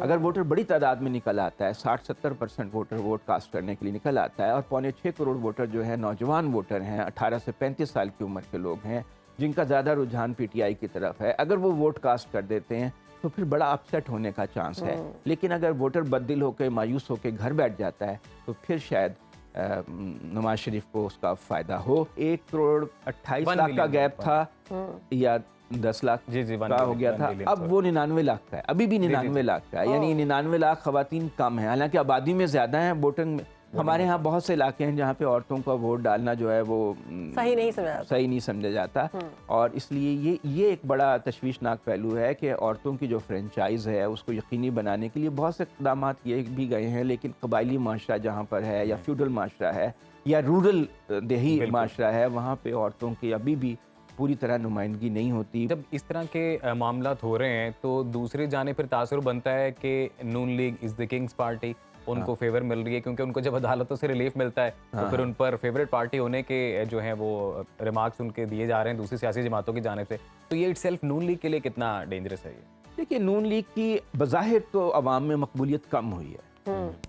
اگر ووٹر بڑی تعداد میں نکل آتا ہے، 60-70% ووٹر ووٹ کاسٹ کرنے کے لیے نکل آتا ہے، اور 6.25 کروڑ ووٹر جو ہے نوجوان ووٹر ہیں، 18 سے 35 سال کی عمر کے لوگ ہیں، جن کا زیادہ رجحان پی ٹی آئی کی طرف ہے، اگر وہ ووٹ کاسٹ کر دیتے ہیں تو پھر بڑا اپسیٹ ہونے کا چانس ہے۔ لیکن اگر ووٹر بددل ہو کے مایوس ہو کے گھر بیٹھ جاتا ہے تو پھر شاید نواز شریف کو اس کا فائدہ ہو۔ 1 کروڑ 28 لاکھ کا گیپ تھا یا 10 لاکھ کا ہو گیا تھا، اب وہ 99 لاکھ کا ہے، ابھی بھی 99 لاکھ کا ہے، یعنی 99 لاکھ خواتین کم ہیں، حالانکہ آبادی میں زیادہ ہیں، ووٹنگ میں ہمارے ہاں بہت سے علاقے ہیں جہاں پہ عورتوں کا ووٹ ڈالنا جو ہے وہ صحیح نہیں سمجھا جاتا، اور اس لیے یہ ایک بڑا تشویشناک پہلو ہے کہ عورتوں کی جو فرنچائز ہے اس کو یقینی بنانے کے لیے بہت سے اقدامات کیے بھی گئے ہیں، لیکن قبائلی معاشرہ جہاں پر ہے یا فیوڈل معاشرہ ہے یا رورل دیہی معاشرہ ہے، وہاں پہ عورتوں کی ابھی بھی پوری طرح نمائندگی نہیں ہوتی۔ جب اس طرح کے معاملات ہو رہے ہیں تو دوسری جانب پھر تاثر بنتا ہے کہ نون لیگ از دی کنگز پارٹی، ان کو فیور مل رہی ہے کیونکہ ان کو جب عدالتوں سے ریلیف ملتا ہے تو پھر ان پر فیوریٹ پارٹی ہونے کے جو ہیں وہ ریمارکس ان کے دیے جا رہے ہیں دوسری سیاسی جماعتوں کی جانب سے، تو یہ اٹ سیلف نون لیگ کے لیے کتنا ڈینجرس ہے یہ؟ دیکھیے، نون لیگ کی بظاہر تو عوام میں مقبولیت کم ہوئی ہے،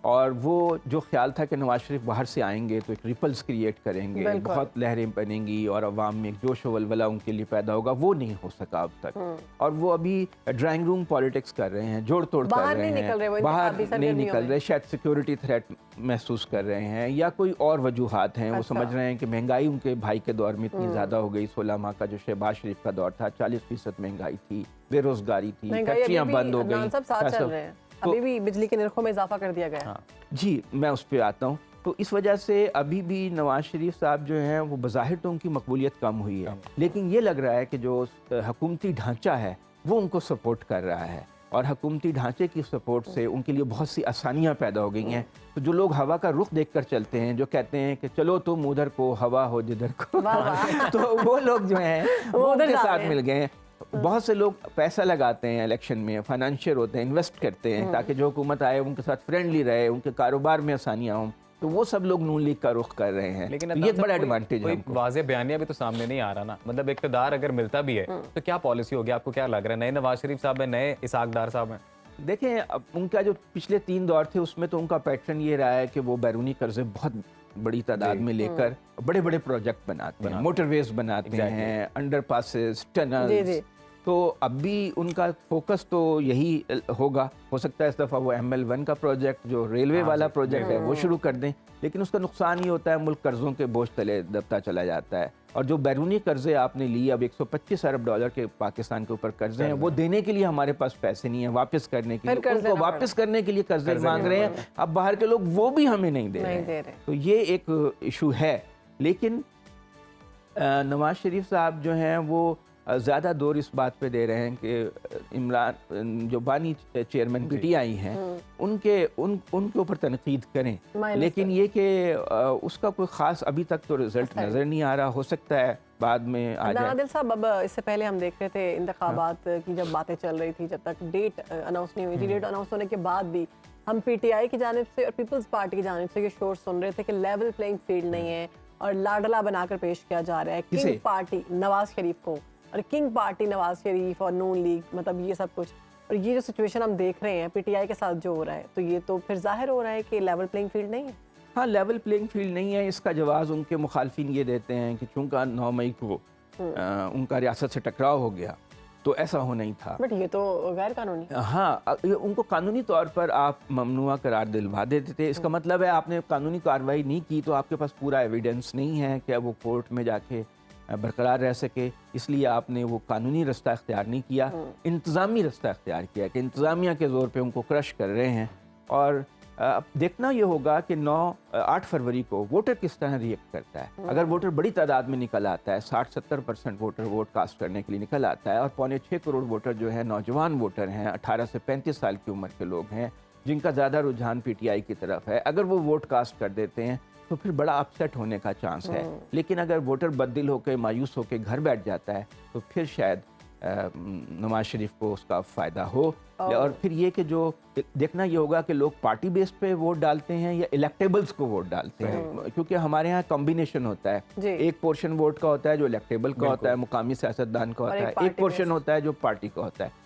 اور وہ جو خیال تھا کہ نواز شریف باہر سے آئیں گے تو ایک ریپلز کریٹ کریں گے، بہت لہریں بنیں گی اور عوام میں ایک جوش و ولولہ ان کے لیے پیدا ہوگا، وہ نہیں ہو سکا اب تک، اور وہ ابھی ڈرائنگ روم پالیٹکس کر رہے ہیں، جوڑ توڑ کر رہے ہیں، باہر نہیں نکل رہے، شاید سیکیورٹی تھریٹ محسوس کر رہے ہیں یا کوئی اور وجوہات ہیں، وہ سمجھ رہے ہیں کہ مہنگائی ان کے بھائی کے دور میں اتنی زیادہ ہو گئی، 16 ماہ کا جو شہباز شریف کا دور تھا 40% مہنگائی تھی، بے روزگاری تھی، فیکٹریاں بند ہو گئی، ابھی بھی بجلی کے نرخوں میں اضافہ کر دیا گیا۔ جی، میں اس پہ آتا ہوں، تو اس وجہ سے ابھی بھی نواز شریف صاحب جو ہیں وہ بظاہر تو ان کی مقبولیت کم ہوئی ہے، لیکن یہ لگ رہا ہے کہ جو حکومتی ڈھانچہ ہے وہ ان کو سپورٹ کر رہا ہے، اور حکومتی ڈھانچے کی سپورٹ سے ان کے لیے بہت سی آسانیاں پیدا ہو گئی ہیں، تو جو لوگ ہوا کا رخ دیکھ کر چلتے ہیں، جو کہتے ہیں کہ چلو تم ادھر کو ہوا ہو جدھر کو، تو وہ لوگ جو ہیں وہ ان کے ساتھ مل گئے ہیں۔ بہت سے لوگ پیسہ لگاتے ہیں الیکشن میں، فائنانشیئر ہوتے ہیں، انویسٹ کرتے ہیں تاکہ جو حکومت آئے ان کے ساتھ فرینڈلی رہے، ان کے کاروبار میں آسانیاں ہوں، تو وہ سب لوگ نون لیگ کا رخ کر رہے ہیں، لیکن یہ ایک بڑا ایڈوانٹیج ہے۔ کوئی واضح بیانیہ بھی تو سامنے نہیں آ رہا نا، مطلب اقتدار اگر ملتا بھی ہے تو کیا پالیسی ہوگی؟ آپ کو کیا لگ رہا ہے؟ نئے نواز شریف صاحب ہیں، نئے اسحاق ڈار صاحب ہیں؟ دیکھیں، اب ان کا جو پچھلے 3 دور تھے اس میں تو ان کا پیٹرن یہ رہا ہے کہ وہ بیرونی قرضے بہت بڑی تعداد میں لے کر بڑے بڑے پروجیکٹ بناتے ہیں، موٹر ویز بناتے ہیں، انڈر پاسز، ٹنلز، تو اب بھی ان کا فوکس تو یہی ہوگا، ہو سکتا ہے اس دفعہ وہ ML1 کا پروجیکٹ جو ریلوے والا پروجیکٹ ہے وہ شروع کر دیں، لیکن اس کا نقصان یہ ہوتا ہے ملک قرضوں کے بوجھ تلے دبتا چلا جاتا ہے، اور جو بیرونی قرضے آپ نے لیے، اب $125 ارب کے پاکستان کے اوپر قرضے ہیں، وہ دینے کے لیے ہمارے پاس پیسے نہیں ہیں، واپس کرنے کے لیے، ان کو واپس کرنے کے لیے قرضے مانگ رہے ہیں، اب باہر کے لوگ وہ بھی ہمیں نہیں دے رہے ہیں، تو یہ ایک ایشو ہے۔ لیکن نواز شریف صاحب جو ہیں وہ زیادہ دور اس بات پہ دے رہے ہیں کہ عمران جو بانی چیئرمین پی ٹی آئی ہیں ان کے اوپر تنقید کریں، لیکن یہ کہ اس کا کوئی خاص ابھی تک تو رزلٹ نظر نہیں آ رہا، ہو سکتا ہے بعد میں آ جائے۔ عادل صاحب، اب اس سے پہلے ہم دیکھ رہے تھے انتخابات کی جب باتیں چل رہی تھی، جب تک ڈیٹ اناؤنس نہیں ہوئی تھی، ڈیٹ اناؤنس ہونے کے بعد بھی ہم پی ٹی آئی کی جانب سے اور پیپلز پارٹی کی جانب سے یہ شور سن رہے تھے کہ لیول پلینگ فیلڈ نہیں ہے اور لاڈلا بنا کر پیش کیا جا رہا ہے کنگ پارٹی نواز شریف کو، اور کنگ پارٹی نواز شریف اور نون لیگ، مطلب یہ سب کچھ، اور یہ جو سچویشن ہم دیکھ رہے ہیں پی ٹی آئی کے ساتھ جو ہو رہا ہے، تو یہ تو پھر ظاہر ہو رہا ہے کہ لیول پلینگ فیلڈ نہیں ہے۔ ہاں، لیول پلینگ فیلڈ نہیں ہے، اس کا جواز ان کے مخالفین یہ دیتے ہیں کہ چونکہ 9 مئی کو ان کا ریاست سے ٹکراؤ ہو گیا تو ایسا ہونا ہی تھا، بٹ یہ تو غیر قانونی۔ ہاں، ان کو قانونی طور پر آپ ممنوع قرار دلوا دیتے تھے، اس کا مطلب ہے آپ نے قانونی کارروائی نہیں کی تو آپ کے پاس پورا ایویڈنس نہیں ہے کہ وہ کورٹ میں جا کے برقرار رہ سکے، اس لیے آپ نے وہ قانونی رستہ اختیار نہیں کیا، انتظامی رستہ اختیار کیا کہ انتظامیہ کے زور پہ ان کو کرش کر رہے ہیں، اور اب دیکھنا یہ ہوگا کہ 8 فروری کو ووٹر کس طرح ریئیکٹ کرتا ہے۔ اگر ووٹر بڑی تعداد میں نکل آتا ہے، 60-70% ووٹر ووٹ کاسٹ کرنے کے لیے نکل آتا ہے، اور 6.25 کروڑ ووٹر جو ہے نوجوان ووٹر ہیں، 18 سے 35 سال کی عمر کے لوگ ہیں، جن کا زیادہ رجحان پی ٹی آئی کی طرف ہے، اگر وہ ووٹ کاسٹ کر دیتے ہیں تو پھر بڑا اپسیٹ ہونے کا چانس ہے، لیکن اگر ووٹر بددل ہو کے مایوس ہو کے گھر بیٹھ جاتا ہے تو پھر شاید نواز شریف کو اس کا فائدہ ہو، اور پھر یہ کہ جو دیکھنا یہ ہوگا کہ لوگ پارٹی بیس پہ ووٹ ڈالتے ہیں یا الیکٹیبلز کو ووٹ ڈالتے ہیں، کیونکہ ہمارے ہاں کمبینیشن ہوتا ہے، ایک پورشن ووٹ کا ہوتا ہے جو الیکٹیبل کا ہوتا ہے، مقامی سیاستدان کا ہوتا ہے، ایک پورشن ہوتا ہے جو پارٹی کا ہوتا ہے،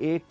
1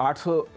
800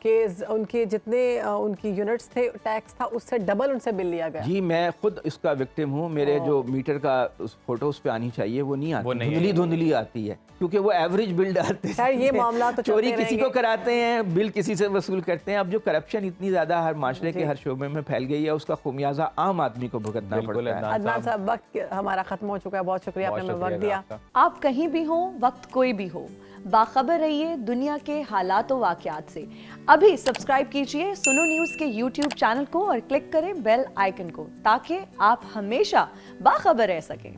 کہ ان کے جتنے ان کی یونٹس تھے ٹیکس تھا اس سے ڈبل ان سے بل لیا گیا. جی میں خود اس کا وکٹم ہوں. میرے جو میٹر کا فوٹو اس پہ آنی چاہیے وہ نہیں آتی, دھندلی آتی ہے, کیونکہ وہ ایوریج بل ڈالتے ہیں. یہ معاملات تو چوری کسی کو کراتے ہیں, بل کسی سے وصول کرتے ہیں. اب جو کرپشن اتنی زیادہ ہر معاشرے کے ہر شعبے میں پھیل گئی ہے, اس کا خمیازہ عام آدمی کو بھگتنا پڑتا ہے. عدنان صاحب وقت ہمارا ختم ہو چکا ہے, بہت شکریہ آپ نے ہمیں وقت دیا. آپ کہیں بھی ہوں, وقت کوئی بھی ہو, باخبر رہیے دنیا کے حالات و واقعات سے. ابھی سبسکرائب کیجئے سنو نیوز کے یوٹیوب چینل کو اور کلک کریں بیل آئیکن کو تاکہ آپ ہمیشہ باخبر رہ سکیں.